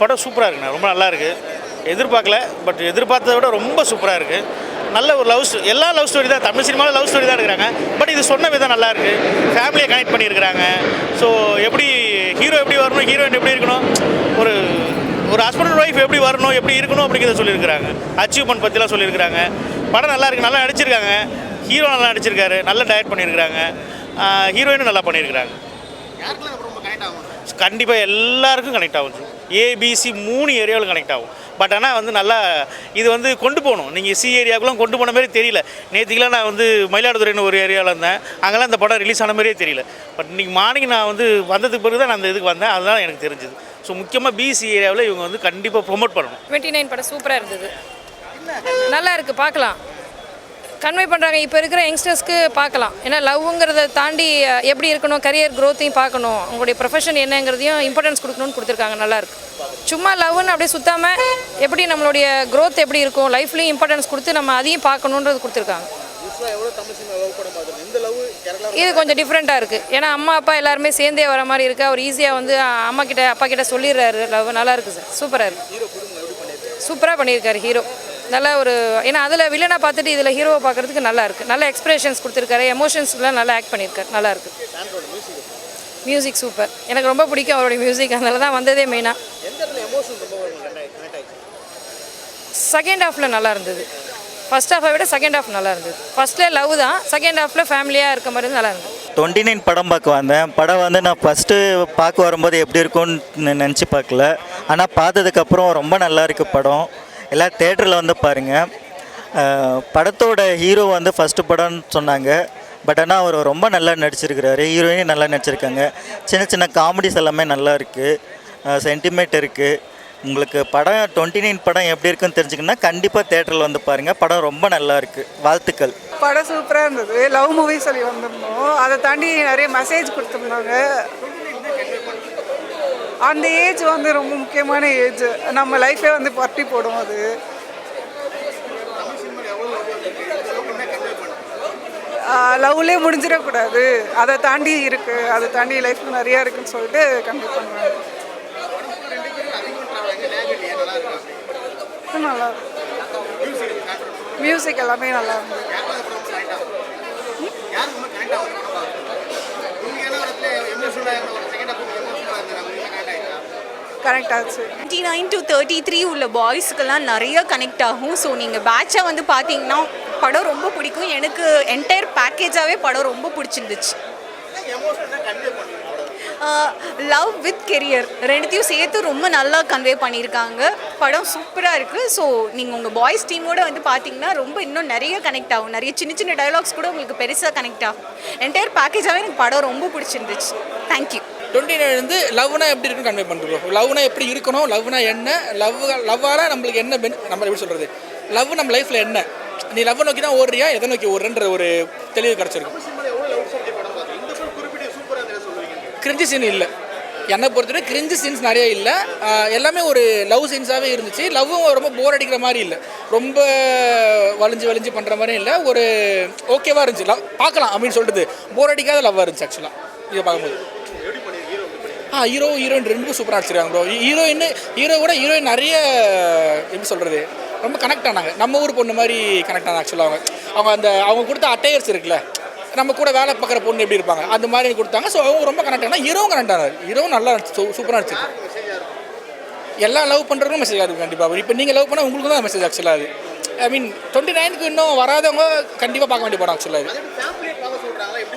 படம் சூப்பராக இருக்குண்ணா, ரொம்ப நல்லா இருக்குது. எதிர்பார்க்கல, பட் எதிர்பார்த்ததை விட ரொம்ப சூப்பராக இருக்குது. நல்ல ஒரு எல்லா லவ் ஸ்டோரி தான், தமிழ் சினிமாவில் லவ் ஸ்டோரி தான் எடுக்கிறாங்க. பட் இது சொன்ன விதம் நல்லா இருக்குது. ஃபேமிலியை கனெக்ட் பண்ணியிருக்கிறாங்க. ஸோ எப்படி ஹீரோ எப்படி வரணும், ஹீரோயின் எப்படி இருக்கணும், ஒரு ஒரு ஹஸ்பண்ட் அண்ட் ஒய்ஃப் எப்படி வரணும், எப்படி இருக்கணும் அப்படிங்கிறத சொல்லியிருக்கிறாங்க. அச்சீவ்மெண்ட் பற்றிலாம் சொல்லியிருக்கிறாங்க. படம் நல்லா இருக்குது, நல்லா நடிச்சிருக்காங்க. ஹீரோ நல்லா நடிச்சிருக்காரு, நல்லா டைரக்ட் பண்ணியிருக்கிறாங்க. ஹீரோயினும் நல்லா பண்ணியிருக்கிறாங்க. கண்டிப்பாக எல்லாருக்கும் கனெக்ட் ஆகும். ஏபிசி 3 ஏரியாவில் கனெக்ட் ஆகும். பட் ஆனால் வந்து நல்லா இது வந்து கொண்டு போகணும். நீங்கள் சி ஏரியாவுக்குலாம் கொண்டு போன மாதிரி தெரியல. நேற்றுக்கெலாம் நான் வந்து மயிலாடுதுறைன்னு ஒரு ஏரியாவில் இருந்தேன். அங்கெல்லாம் இந்த படம் ரிலீஸ் ஆன மாதிரியே தெரியல. பட் இன்றைக்கி மார்னிங் நான் வந்து வந்ததுக்கு பிறகு தான் நான் அந்த இதுக்கு வந்தேன். அதனால் எனக்கு தெரிஞ்சுது. ஸோ முக்கியமாக பிசி ஏரியாவில் இவங்க வந்து கண்டிப்பாக ப்ரொமோட் பண்ணணும். 29 படம் சூப்பராக இருந்தது, நல்லா இருக்குது, பார்க்கலாம். கன்வே பண்ணுறாங்க இப்போ இருக்கிற யங்ஸ்டர்ஸ்க்கு பார்க்கலாம். ஏன்னா லவ்ங்கிறத தாண்டி எப்படி இருக்கணும், கரியர் க்ரோத்தையும் பார்க்கணும், உங்களுடைய ப்ரொஃபஷன் என்னங்கிறதையும் இம்பார்ட்டன்ஸ் கொடுக்கணும்னு கொடுத்துருக்காங்க. நல்லாயிருக்கு. சும்மா லவ்னு அப்படியே சுற்றாமல் எப்படி நம்மளுடைய க்ரோத் எப்படி இருக்கும், லைஃப்லேயும் இம்பார்ட்டன்ஸ் கொடுத்து நம்ம அதையும் பார்க்கணுன்றது கொடுத்துருக்காங்க. இது கொஞ்சம் டிஃப்ரெண்ட்டாக இருக்குது. ஏன்னா அம்மா அப்பா எல்லாருமே சேர்ந்தே வர மாதிரி இருக்குது. அவர் ஈஸியாக வந்து அம்மா கிட்ட அப்பா கிட்ட சொல்லிடுறாரு. லவ் நல்லா இருக்குது சார், சூப்பராக இருக்குது. சூப்பராக பண்ணியிருக்காரு ஹீரோ. நல்லா ஒரு ஏன்னா அதில் வில்லனாக பார்த்துட்டு இதில் ஹீரோவை பார்க்குறதுக்கு நல்லா இருக்குது. நல்ல எக்ஸ்பிரஷன்ஸ் கொடுத்துருக்காரு, எமோஷன்ஸ்லாம் நல்லா ஆக்ட் பண்ணியிருக்காரு, நல்லா இருக்குது. மியூசிக் சூப்பர், எனக்கு ரொம்ப பிடிக்கும் அவருடைய மியூசிக். அதனால தான் வந்ததே மெயினாக. செகண்ட் ஹாஃபில் நல்லா இருந்தது. ஃபர்ஸ்ட் ஹாஃபை விட செகண்ட் ஹாஃப் நல்லா இருந்தது. ஃபர்ஸ்ட்டில் லவ் தான், செகண்ட் ஹாஃபில் ஃபேமிலியாக இருக்க மாதிரி நல்லா இருந்தது. 29 படம் பார்க்க வந்தேன். படம் வந்து நான் ஃபஸ்ட்டு பார்க்க வரும்போது எப்படி இருக்கும்னு நினச்சி பார்க்கல. ஆனால் பார்த்ததுக்கப்புறம் ரொம்ப நல்லா இருக்குது படம். எல்லாம் தேட்டரில் வந்து பாருங்கள். படத்தோட ஹீரோ வந்து ஃபஸ்ட்டு படம்னு சொன்னாங்க. பட் ஆனால் அவர் ரொம்ப நல்லா நடிச்சிருக்கிறாரு. ஹீரோயினும் நல்லா நடிச்சிருக்காங்க. சின்ன சின்ன காமெடிஸ் எல்லாமே நல்லா இருக்குது, சென்டிமெண்ட் இருக்குது. உங்களுக்கு படம் 29 படம் எப்படி இருக்குன்னு தெரிஞ்சுக்கணுன்னா கண்டிப்பாக தேட்டரில் வந்து பாருங்கள். படம் ரொம்ப நல்லா இருக்குது. வாழ்த்துக்கள். படம் சூப்பராக இருந்தது. லவ் மூவி சொல்லி வந்திருந்தோம். அதை தாண்டி நிறைய மெசேஜ் கொடுத்துருந்தாங்க. அந்த ஏஜ் வந்து ரொம்ப முக்கியமான ஏஜ். நம்ம லைஃபே வந்து பட்டி போடும். அது லவ்லேயே முடிஞ்சிடக்கூடாது, அதை தாண்டி இருக்குது, அதை தாண்டி லைஃப்பில் நிறையா இருக்குதுன்னு சொல்லிட்டு கன்வே பண்ணுவாங்க. நல்லா மியூசிக் எல்லாமே நல்லா இருந்தது. கனெக்ட் ஆச்சு. 29 to 33 உள்ள பாய்ஸுக்கெல்லாம் நிறைய கனெக்ட் ஆகும். ஸோ நீங்கள் பேட்சை வந்து பார்த்தீங்கன்னா படம் ரொம்ப பிடிக்கும். எனக்கு என்டையர் பேக்கேஜாகவே படம் ரொம்ப பிடிச்சிருந்துச்சு. லவ் வித் கெரியர் ரெண்டுத்தையும் சேர்த்து ரொம்ப நல்லா கன்வே பண்ணியிருக்காங்க. படம் சூப்பராக இருக்குது. ஸோ நீங்கள் உங்கள் பாய்ஸ் டீமோடு வந்து பார்த்தீங்கன்னா ரொம்ப இன்னும் நிறைய கனெக்ட் ஆகும். நிறைய சின்ன சின்ன டயலாக்ஸ் கூட உங்களுக்கு பெருசாக கனெக்ட் ஆகும். என்டையர் பேக்கேஜாகவே எனக்கு படம் ரொம்ப பிடிச்சிருந்துச்சு. தேங்க்யூ. 29 வந்து லவ்னா எப்படி இருக்குன்னு கன்வே பண்ணுறோம். லவ்னா எப்படி இருக்கணும், லவ்னா என்ன, லவ்வால் நம்மளுக்கு என்ன நம்ம எப்படி சொல்கிறது, லவ் நம்ம லைஃப்பில் என்ன, நீ லவ் நோக்கி தான் ஓடுறியா, எதை நோக்கி ஓடுறன்ற ஒரு தெளிவு கிடச்சிருக்கும். கிரிஞ்சு சீன் இல்லை, என்னை பொறுத்தவரை கிரிஞ்சு சீன்ஸ் நிறைய இல்லை. எல்லாமே ஒரு லவ் சீன்ஸாகவே இருந்துச்சு. லவ்வும் ரொம்ப போர் அடிக்கிற மாதிரி இல்லை, ரொம்ப வலிஞ்சு பண்ணுற மாதிரியும் இல்லை. ஒரு ஓகேவாக இருந்துச்சு. லவ் பார்க்கலாம் அப்படின்னு சொல்லிட்டு போர் அடிக்காத லவ்வாக இருந்துச்சு ஆக்சுவலாக இதை பார்க்கும்போது. ஹீரோயின் ரெண்டும் சூப்பராக அடிச்சிருக்காங்க ப்ரோ. ஹீரோயின் நிறைய எப்படி சொல்கிறது, ரொம்ப கனெக்ட் ஆனாங்க. நம்ம ஊர் பொண்ணு மாதிரி கனெக்ட் ஆனாங்க ஆக்சுவலாக. அவங்க கொடுத்த அட்டையர்ஸ் இருக்குல்ல, நம்ம கூட வேலை பார்க்குற பொண்ணு எப்படி இருப்பாங்க அந்த மாதிரி கொடுத்தாங்க. ஸோ அவங்க ரொம்ப கனெக்ட் ஆனால் ஹீரோவும் கனெக்ட் ஆனார். ஹீரோவும் நல்லா சூப்பராக நடிச்சிருக்கு. எல்லா லவ் பண்ணுறதுக்கும் மெசேஜ் ஆகுது கண்டிப்பாக. இப்போ நீங்கள் லவ் பண்ணால் உங்களுக்கு தான் மெசேஜ் ஆக்சுவலாக. அது ஐ மீன் 29க்கு இன்னும் வராதவங்க கண்டிப்பாக பார்க்க வேண்டிய படம் ஆக்சுவலாக. அது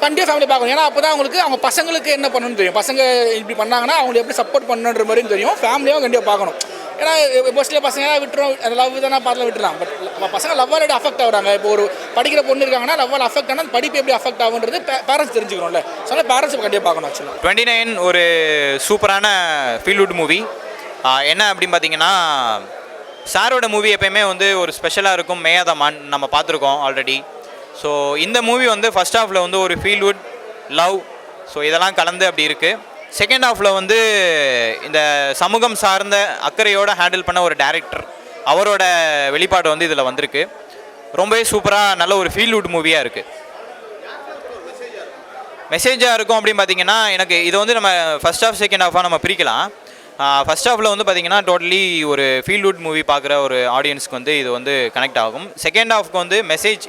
கண்டிப்பாக ஃபேமிலி பார்க்கணும். ஏன்னா அப்போ தான் அவங்களுக்கு அவங்க பசங்களுக்கு என்ன பண்ணணும்னு தெரியும். பசங்க இப்படி பண்ணாங்கன்னா அவங்களுக்கு எப்படி சப்போர்ட் பண்ணணுன்ற மாதிரியும் தெரியும். ஃபேமிலியும் கண்டிப்பாக பார்க்கணும். ஏன்னா மோஸ்ட்லி பசங்க விட்டுரும், அந்த லவ் தானே பார்த்து விட்டுலாம். பட் பசங்க லவ்வால் எப்படி அஃபெக்ட் ஆகுறாங்க. இப்போ ஒரு படிக்கிற பொண்ணு இருக்காங்கன்னா லவ்வால் அஃபெக்ட் ஆனால் படிப்பு எப்படி அஃபெக்ட் ஆகுன்றது பேரண்ட்ஸ் தெரிஞ்சுக்கணும்ல. ஸோ அதனால் பேரண்ட்ஸ் கண்டிப்பாக பார்க்கணும் ஆக்சுவலாக. 29 ஒரு சூப்பரான ஃபீல்வுட் மூவி. என்ன அப்படின்னு பார்த்தீங்கன்னா, சாரோட மூவி எப்போயுமே வந்து ஒரு ஸ்பெஷலாக இருக்கும். மேயாதமான் நம்ம பார்த்துருக்கோம் ஆல்ரெடி. ஸோ இந்த மூவி வந்து ஃபஸ்ட் ஹாஃபில் வந்து ஒரு ஃபீல்வுட், லவ், ஸோ இதெல்லாம் கலந்து அப்படி இருக்குது. செகண்ட் ஹாஃபில் வந்து இந்த சமூகம் சார்ந்த அக்கறையோடு ஹேண்டில் பண்ண ஒரு டைரக்டர், அவரோட வெளிப்பாடு வந்து இதில் வந்திருக்கு. ரொம்பவே சூப்பராக நல்ல ஒரு ஃபீல்வுட் மூவியாக இருக்குது. மெசேஜாக இருக்கும் அப்படின்னு பார்த்தீங்கன்னா, எனக்கு இது வந்து நம்ம ஃபஸ்ட் ஹாஃப் செகண்ட் ஹாஃபாக நம்ம பிரிக்கலாம். ஃபர்ஸ்ட் ஹாஃபில் வந்து பார்த்திங்கன்னா டோட்டலி ஒரு ஃபீல் குட் மூவி பார்க்குற ஒரு ஆடியன்ஸ்க்கு வந்து இது வந்து கனெக்ட் ஆகும். செகண்ட் ஹாஃப்க்கு வந்து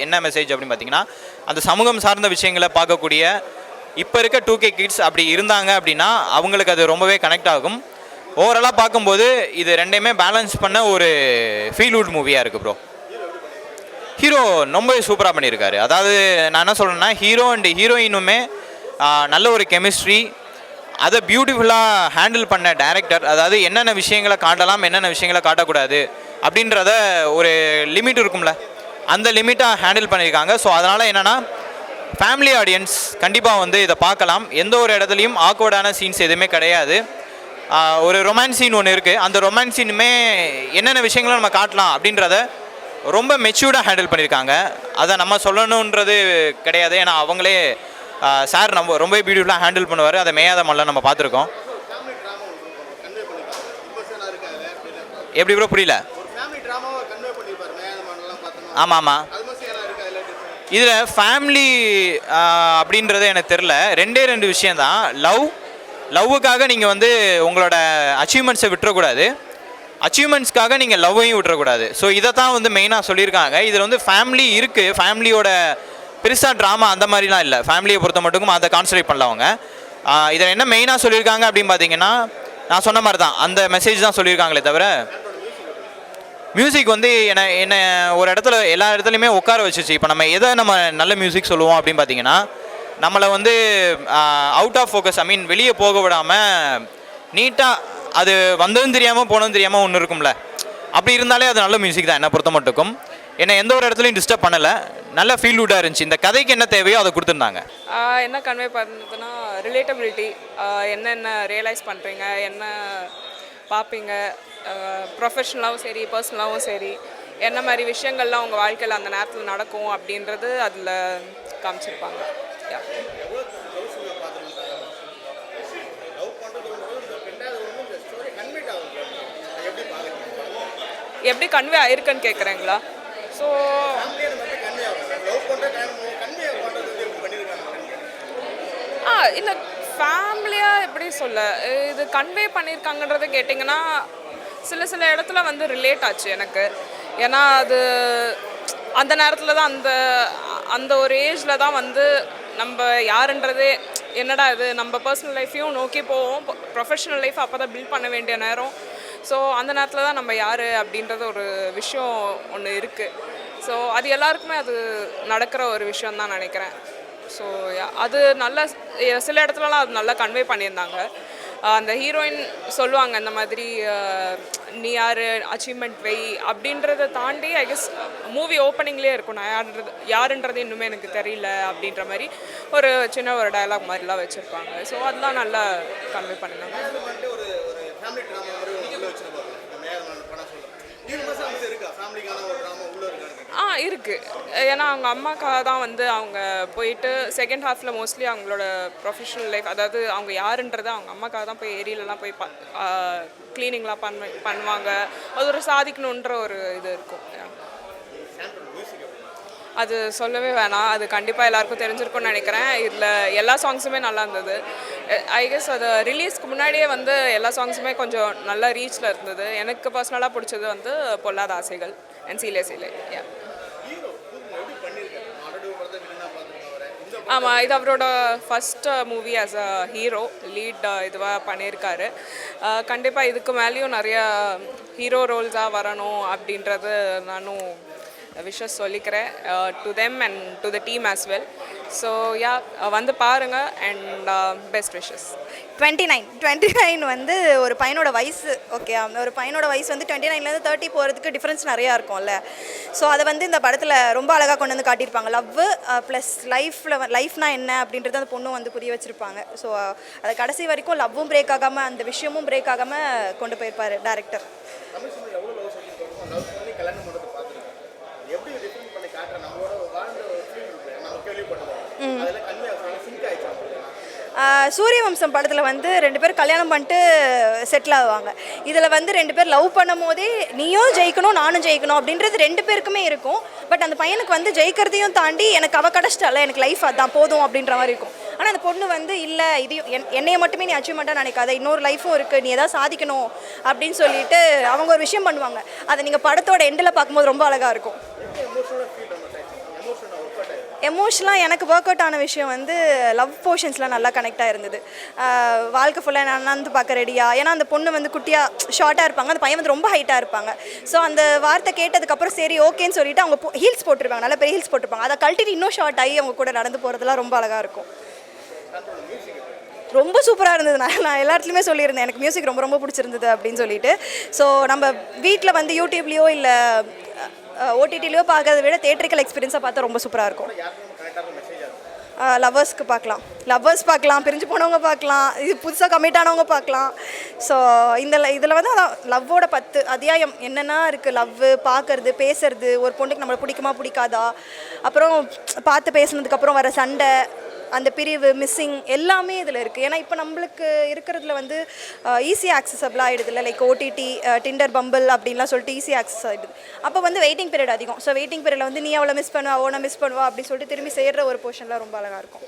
என்ன மெசேஜ் அப்படின்னு பார்த்தீங்கன்னா அந்த சமூகம் சார்ந்த விஷயங்களை பார்க்கக்கூடிய இப்போ இருக்க 2K கிட்ஸ் அப்படி இருந்தாங்க அப்படின்னா அவங்களுக்கு அது ரொம்பவே கனெக்ட் ஆகும். ஓவராலாக பார்க்கும்போது இது ரெண்டையுமே பேலன்ஸ் பண்ண ஒரு ஃபீல் குட் மூவியாக இருக்குது ப்ரோ. ஹீரோ ரொம்பவே சூப்பராக பண்ணியிருக்காரு. அதாவது நான் என்ன சொல்கிறேன்னா ஹீரோ அண்ட் ஹீரோயினுமே நல்ல ஒரு கெமிஸ்ட்ரி, அதை பியூட்டிஃபுல்லாக ஹேண்டில் பண்ண டைரக்டர். அதாவது என்னென்ன விஷயங்களை காட்டலாம், என்னென்ன விஷயங்களை காட்டக்கூடாது அப்படின்றத ஒரு லிமிட் இருக்கும்ல, அந்த லிமிட்டாக ஹேண்டில் பண்ணியிருக்காங்க. ஸோ அதனால் என்னென்னா ஃபேமிலி ஆடியன்ஸ் கண்டிப்பாக வந்து இதை பார்க்கலாம். எந்த ஒரு இடத்துலையும் ஆக்வர்டான சீன்ஸ் எதுவுமே கிடையாது. ஒரு ரொமான்ஸ் சீன் ஒன்று இருக்குது, அந்த ரொமான்ஸ் சீனுமே என்னென்ன விஷயங்களும் நம்ம காட்டலாம் அப்படின்றத ரொம்ப மெச்சூர்டாக ஹேண்டில் பண்ணியிருக்காங்க. அதை நம்ம சொல்லணுன்றது கிடையாது, ஏன்னா அவங்களே சார் நம்ம ரொம்ப பியூட்டிஃபுல்லாக ஹேண்டில் பண்ணுவார். அதை மேயாத மல்ல நம்ம பார்த்துருக்கோம். எப்படி ப்ரோ புரியல? ஆமாம் ஆமாம், இதில் ஃபேமிலி அப்படின்றது எனக்கு தெரில. ரெண்டு விஷயந்தான். லவ்வுக்காக நீங்கள் வந்து உங்களோட அச்சீவ்மெண்ட்ஸை விட்டுறக்கூடாது, அச்சீவ்மெண்ட்ஸ்க்காக நீங்கள் லவ்வையும் விட்டுறக்கூடாது. ஸோ இதை தான் வந்து மெயினாக சொல்லியிருக்காங்க. இதில் வந்து ஃபேமிலி இருக்குது, ஃபேமிலியோட பெருசாக ட்ராமா அந்த மாதிரிலாம் இல்லை. ஃபேமிலியை பொறுத்த மட்டுக்கும் அதை கான்சன்ட்ரேட் பண்ணல அவங்க. இதில் என்ன மெயினாக சொல்லியிருக்காங்க அப்படின்னு பார்த்தீங்கன்னா நான் சொன்ன மாதிரி தான் அந்த மெசேஜ் தான் சொல்லியிருக்காங்களே தவிர மியூசிக் வந்து என்ன ஒரு இடத்துல எல்லா இடத்துலையுமே உட்கார வச்சுச்சு. இப்போ நம்ம எதை நம்ம நல்ல மியூசிக் சொல்லுவோம் அப்படின்னு பார்த்தீங்கன்னா நம்மளை வந்து அவுட் ஆஃப் ஃபோக்கஸ், ஐ மீன் வெளியே போக விடாமல் நீட்டாக அது வந்ததும் தெரியாமல் போனதும் தெரியாமல் ஒன்று இருக்கும்ல, அப்படி இருந்தாலே அது நல்ல மியூசிக் தான் என்னை பொறுத்த மட்டுக்கும். என்னை எந்த ஒரு இடத்துலையும் டிஸ்டர்ப் பண்ணலை, நல்ல ஃபீல் குட்டாக இருந்துச்சு. இந்த கதைக்கு என்ன தேவையோ அதை கொடுத்துருந்தாங்க. என்ன கன்வே பண்ணுறதுன்னா ரிலேட்டபிலிட்டி, என்னென்ன ரியலைஸ் பண்ணுறீங்க, என்ன பார்ப்பீங்க, ப்ரொஃபஷ்னலாகவும் சரி பர்சனலாகவும் சரி என்ன மாதிரி விஷயங்கள்லாம் உங்கள் வாழ்க்கையில் அந்த நேரத்தில் நடக்கும் அப்படின்றது அதில் காமிச்சிருப்பாங்க. எப்படி கன்வே ஆயிருக்குன்னு கேட்குறீங்களா? ஸோ இந்த ஃபேமிலியாக எப்படி சொல்ல இது கன்வே பண்ணியிருக்காங்கன்றதை கேட்டிங்கன்னா சில இடத்துல வந்து ரிலேட் ஆச்சு எனக்கு. ஏன்னா அது அந்த நேரத்தில் தான் அந்த ஒரு ஏஜில் தான் வந்து நம்ம யாருன்றதே என்னடா இது நம்ம பர்சனல் லைஃப்பையும் நோக்கி போவோம், ப்ரொஃபஷனல் லைஃப் அப்போ தான் பில்ட் பண்ண வேண்டிய நேரம். ஸோ அந்த நேரத்தில் தான் நம்ம யார் அப்படின்றது ஒரு விஷயம் ஒன்று இருக்குது. ஸோ அது எல்லாருக்குமே அது நடக்கிற ஒரு விஷயம் தான் நினைக்கிறேன். ஸோ அது நல்ல சில இடத்துலலாம் அது நல்லா கன்வே பண்ணியிருந்தாங்க. அந்த ஹீரோயின் சொல்லுவாங்க இந்த மாதிரி நீ யார், அச்சீவ்மெண்ட் வை அப்படின்றத தாண்டி ஐ கெஸ் மூவி ஓப்பனிங்லேயே இருக்கும் நான் யாருன்றது இன்னுமே எனக்கு தெரியல அப்படின்ற மாதிரி ஒரு சின்ன ஒரு டயலாக் மாதிரிலாம் வச்சுருப்பாங்க. ஸோ அதெல்லாம் நல்லா கன்வே பண்ணியிருந்தாங்க. இருக்குது. ஏன்னா அவங்க அம்மாக்காக தான் வந்து அவங்க போயிட்டு செகண்ட் ஹாஃபில் மோஸ்ட்லி அவங்களோட ப்ரொஃபஷனல் லைஃப், அதாவது அவங்க யாருன்றதை அவங்க அம்மாக்காக தான் போய் ஏரியிலலாம் போய் க்ளீனிங்லாம் பண்ணுவாங்க. அது ஒரு சாதிக்கணுன்ற ஒரு இது இருக்கும். அது சொல்லவே வேணாம், அது கண்டிப்பாக எல்லாருக்கும் தெரிஞ்சிருக்கும்னு நினைக்கிறேன். இதில் எல்லா சாங்ஸுமே நல்லா இருந்தது. ஐ கெஸ் அது ரிலீஸ்க்கு முன்னாடியே வந்து எல்லா சாங்ஸுமே கொஞ்சம் நல்ல ரீச்சில் இருந்தது. எனக்கு பர்சனலாக பிடிச்சது வந்து பொல்லாத ஆசைகள் அண்ட் சீலே சீலே. ஆமாம், இது அவரோட first movie as a hero lead இதுவாக பண்ணியிருக்காரு. கண்டிப்பாக இதுக்கு மேலேயும் நிறையா ஹீரோ ரோல்ஸாக வரணும் அப்படின்றது நானும் விஷஸ் சொல்லிக்கிறேன் to them and to the team as well. So yeah, வந்து பாருங்கள் அண்ட் பெஸ்ட் விஷஸ். 29 வந்து ஒரு பையனோட வயசு. ஓகே, ஒரு பையனோட வயசு வந்து 29லேருந்து 30 போகிறதுக்கு டிஃப்ரென்ஸ் நிறையா இருக்கும்ல. ஸோ அதை வந்து இந்த படத்தில் ரொம்ப அழகாக கொண்டு வந்து காட்டியிருப்பாங்க. லவ் ப்ளஸ் லைஃப்னா என்ன அப்படின்றது அந்த பொண்ணும் வந்து புரிய வச்சுருப்பாங்க. ஸோ அதை கடைசி வரைக்கும் லவ்வும் பிரேக் ஆகாமல் அந்த விஷயமும் பிரேக் ஆகாமல் கொண்டு போயிருப்பார் டேரக்டர். சூரியவம்சம் படத்தில் வந்து 2 பேர் கல்யாணம் பண்ணிட்டு செட்டில் ஆகுவாங்க. இதில் வந்து 2 பேர் லவ் பண்ணும் போதே நீயும் ஜெயிக்கணும் நானும் ஜெயிக்கணும் அப்படின்றது 2 பேருக்குமே இருக்கும். பட் அந்த பையனுக்கு வந்து ஜெயிக்கிறதையும் தாண்டி எனக்கு அவ கிடச்சிட்டால, எனக்கு லைஃப் அதான் போதும் அப்படின்ற மாதிரி இருக்கும். ஆனால் அந்த பொண்ணு வந்து இல்லை இது என்னைய மட்டுமே நீ அச்சீவ்மெண்ட்டாக நினைக்காத, இன்னொரு லைஃப்பும் இருக்குது, நீ எதாவது சாதிக்கணும் அப்படின்னு சொல்லிட்டு அவங்க ஒரு விஷயம் பண்ணுவாங்க. அதை நீங்கள் படத்தோட எண்டில் பார்க்கும்போது ரொம்ப அழகாக இருக்கும். எமோஷனலாக எனக்கு ஒர்க் அவுட் ஆன விஷயம் வந்து லவ் போர்ஷன்ஸ்லாம் நல்லா கனெக்டாக இருந்தது. வாழ்க்கை ஃபுல்லாக நான் அண்ணாந்து பார்க்க ரெடியா, ஏன்னா அந்த பொண்ணு வந்து குட்டியாக ஷார்ட்டாக இருப்பாங்க, அந்த பையன் வந்து ரொம்ப ஹைட்டாக இருப்பாங்க. ஸோ அந்த வார்த்தை கேட்டதுக்கப்புறம் சரி ஓகேன்னு சொல்லிட்டு அவங்க ஹீல்ஸ் போட்டிருப்பாங்க, நல்ல பெரிய ஹீல்ஸ் போட்டிருப்பாங்க, அதை கழட்டிட்டு இன்னும் ஷார்ட் ஆகி அவங்க கூட நடந்து போகிறதுலாம் ரொம்ப அழகாக இருக்கும். ரொம்ப சூப்பராக இருந்தது. நான் எல்லா இடத்துலையுமே சொல்லியிருந்தேன் எனக்கு மியூசிக் ரொம்ப ரொம்ப பிடிச்சிருந்தது அப்படின்னு சொல்லிட்டு. ஸோ நம்ம வீட்டில் வந்து யூடியூப்லேயோ இல்லை ஓடிடிலையோ பார்க்கறத விட தேட்டரிக்கல் எக்ஸ்பீரியன்ஸாக பார்த்தா ரொம்ப சூப்பராக இருக்கும். லவ்வர்ஸ்க்கு பார்க்கலாம், லவ்வர்ஸ் பார்க்கலாம், பிரிஞ்சு போனவங்க பார்க்கலாம், இது புதுசாக கமிட் ஆனவங்க பார்க்கலாம். ஸோ இதில் வந்து அதான் லவ்வோட 10 அத்தியாயம் என்னென்னா இருக்குது. லவ்வு, பார்க்கறது, பேசுறது, ஒரு பொண்ணுக்கு நம்மளை பிடிக்குமா பிடிக்காதா, அப்புறம் பார்த்து பேசுனதுக்கப்புறம் வர சண்டை, அந்த பிரிவு, மிஸ்ஸிங் எல்லாமே இதில் இருக்குது. ஏன்னா இப்போ நம்மளுக்கு இருக்கிறதுல வந்து ஈஸியாக ஆக்சசபிளாக ஆகிடுது இல்லை, லைக் ஓடிடி, டிண்டர், பம்பிள் அப்படின்லாம் சொல்லிட்டு ஈஸியாக ஆக்சஸ் ஆகிடுது. அப்போ வந்து வெயிட்டிங் பீரியட் அதிகம். ஸோ வெயிட்டிங் பீரியடில் வந்து நீ அவளை மிஸ் பண்ணுவா, அவனை மிஸ் பண்ணுவா அப்படின்னு சொல்லிட்டு திரும்பி சேர்கிற ஒரு போர்ஷன்லாம் ரொம்ப அழகாக இருக்கும்.